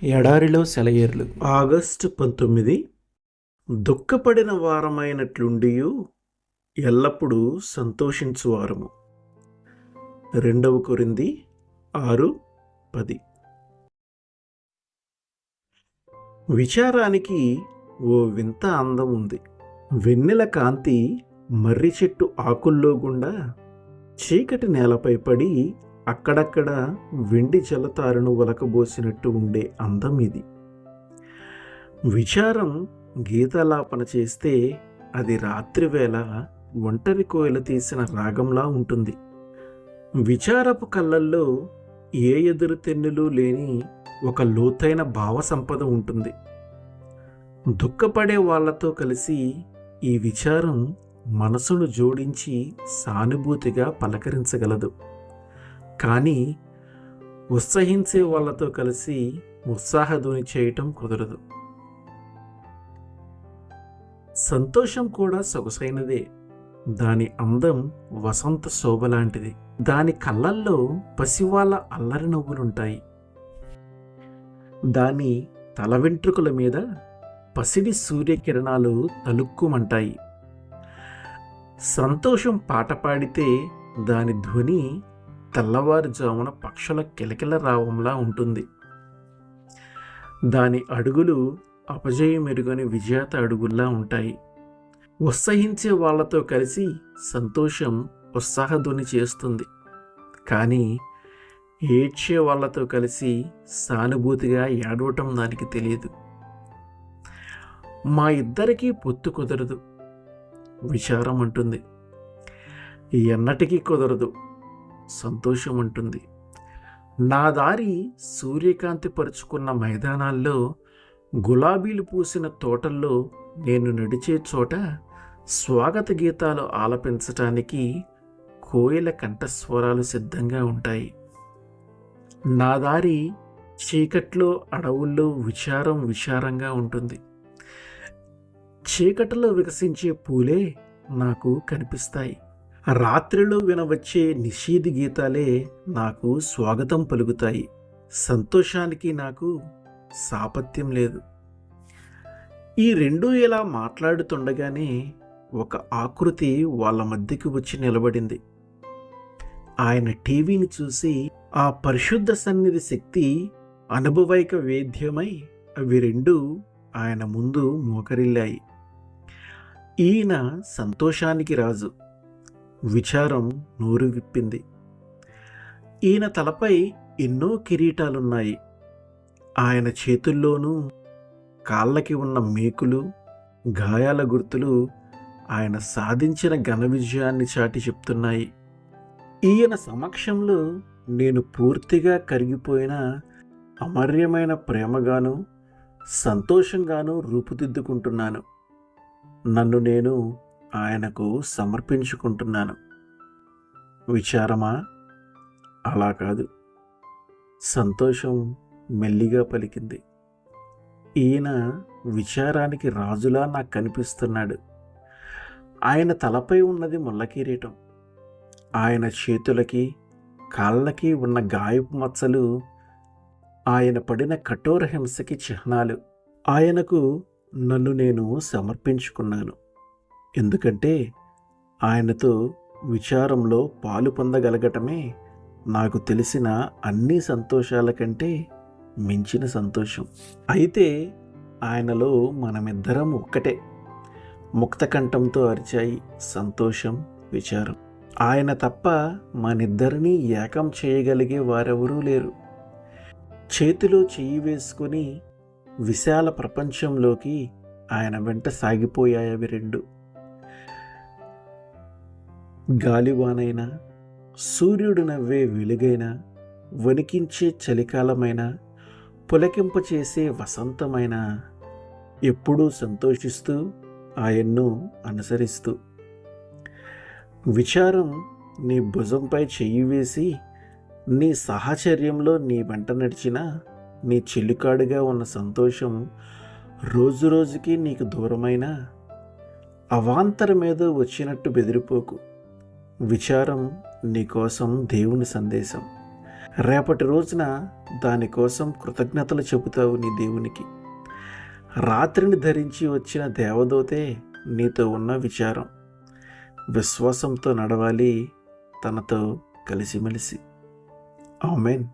ఎడారిలో సెలయేర్లు. ఆగస్టు 19. దుఃఖపడిన వారమైనట్లుండియు ఎల్లప్పుడూ సంతోషించువారము. 2 కొరింథీ 6:10. విచారానికి ఓ వింత అందం ఉంది. వెన్నెల కాంతి మర్రి చెట్టు ఆకుల్లో గుండా చీకటి నేలపై పడి అక్కడక్కడ వెండి జలతారను వలకబోసినట్టు ఉండే అందం ఇది. విచారం గీతాలాపన చేస్తే అది రాత్రివేళ ఒంటరి కోయిల తీసిన రాగంలా ఉంటుంది. విచారపు కళ్ళల్లో ఏ ఎదురు తెన్నులు లేని ఒక లోతైన భావ సంపద ఉంటుంది. దుఃఖపడే వాళ్లతో కలిసి ఈ విచారం మనసును జోడించి సానుభూతిగా పలకరించగలదు. కానీ ఉత్సహించే వాళ్ళతో కలిసి ఉత్సాహధ్వని చేయటం కుదరదు. సంతోషం కూడా సొగసైనదే. దాని అందం వసంత శోభ లాంటిది. దాని కళ్ళల్లో పసివాళ్ళ అల్లరి నవ్వులుంటాయి. దాని తల వెంట్రుకల మీద పసిడి సూర్యకిరణాలు తలుక్కుమంటాయి. సంతోషం పాట పాడితే దాని ధ్వని తెల్లవారుజామున పక్షుల కిలకిల రావంలా ఉంటుంది. దాని అడుగులు అపజయమెరుగని విజేత అడుగుల్లా ఉంటాయి. ఉత్సహించే వాళ్లతో కలిసి సంతోషం ఉత్సాహధ్వని చేస్తుంది. కానీ ఏడ్చే వాళ్లతో కలిసి సానుభూతిగా ఏడవటం దానికి తెలియదు. మా ఇద్దరికీ పొత్తు కుదరదు విచారం అంటుంది. ఎన్నటికీ కుదరదు సంతోషం అంటుంది. నా దారి సూర్యకాంతి పరుచుకున్న మైదానాల్లో, గులాబీలు పూసిన తోటల్లో నేను నడిచే చోట స్వాగత గీతాలు ఆలపించటానికి కోయిల కంఠస్వరాలు సిద్ధంగా ఉంటాయి. నా దారి చీకట్లో అడవుల్లో విచారంగా ఉంటుంది. చీకటిలో వికసించే పూలే నాకు కనిపిస్తాయి. రాత్రిలో వినవచ్చే నిషీధి గీతాలే నాకు స్వాగతం పలుకుతాయి. సంతోషానికి నాకు సాపత్యం లేదు. ఈ రెండూ ఇలా మాట్లాడుతుండగానే ఒక ఆకృతి వాళ్ళ మధ్యకి వచ్చి నిలబడింది. ఆయన టీవీని చూసి ఆ పరిశుద్ధ సన్నిధి శక్తి అనుభవైక వేద్యమై అవి రెండూ ఆయన ముందు మోకరిల్లాయి. ఈయన సంతోషానికి రాజు. విచారం నోరు విప్పింది. ఈయన తలపై ఎన్నో కిరీటాలున్నాయి. ఆయన చేతుల్లోనూ కాళ్ళకి ఉన్న మేకులు, గాయాల గుర్తులు ఆయన సాధించిన ఘన విజయాన్ని చాటి చెప్తున్నాయి. ఈయన సమక్షంలో నేను పూర్తిగా కరిగిపోయిన అమర్యమైన ప్రేమగాను సంతోషంగాను రూపుదిద్దుకుంటున్నాను. నన్ను నేను ఆయనకు సమర్పించుకుంటున్నాను. విచారమా? అలా కాదు. సంతోషం మెల్లిగా పలికింది. ఈయన విచారానికి రాజులా నాకు కనిపిస్తున్నాడు. ఆయన తలపై ఉన్నది ముళ్ళ కిరీటం. ఆయన చేతులకి కాళ్ళకి ఉన్న గాయపు మచ్చలు ఆయన పడిన కఠోర హింసకి చిహ్నాలు. ఆయనకు నన్ను నేను సమర్పించుకున్నాను. ఎందుకంటే ఆయనతో విచారంలో పాలు పొందగలగటమే నాకు తెలిసిన అన్ని సంతోషాల కంటే మించిన సంతోషం. అయితే ఆయనలో మనమిద్దరం ఒక్కటే. ముక్తకంఠంతో అరిచాయి సంతోషం, విచారం. ఆయన తప్ప మనిద్దరినీ ఏకం చేయగలిగే వారెవరూ లేరు. చేతిలో చెయ్యి వేసుకుని విశాల ప్రపంచంలోకి ఆయన వెంట సాగిపోయాయి అవి రెండు. గాలివానైనా, సూర్యుడు నవ్వే వెలుగైనా, వణికించే చలికాలమైన, పులకింపచేసే వసంతమైన, ఎప్పుడూ సంతోషిస్తూ ఆయన్ను అనుసరిస్తూ. విచారం నీ భుజంపై చెయ్యి వేసి నీ సాహచర్యంలో నీ వెంట నడిచిన నీ చెల్లికాడుగా ఉన్న సంతోషం రోజురోజుకి నీకు దూరమైన అవాంతరమేదో వచ్చినట్టు బెదిరిపోకు. విచారం నీకోసం దేవుని సందేశం. రేపటి రోజున దానికోసం కృతజ్ఞతలు చెబుతావు నీ దేవునికి. రాత్రిని ధరించి వచ్చిన దేవదూతే నీతో ఉన్న విచారం. విశ్వాసంతో నడవాలి తనతో కలిసిమెలిసి. ఆమేన్.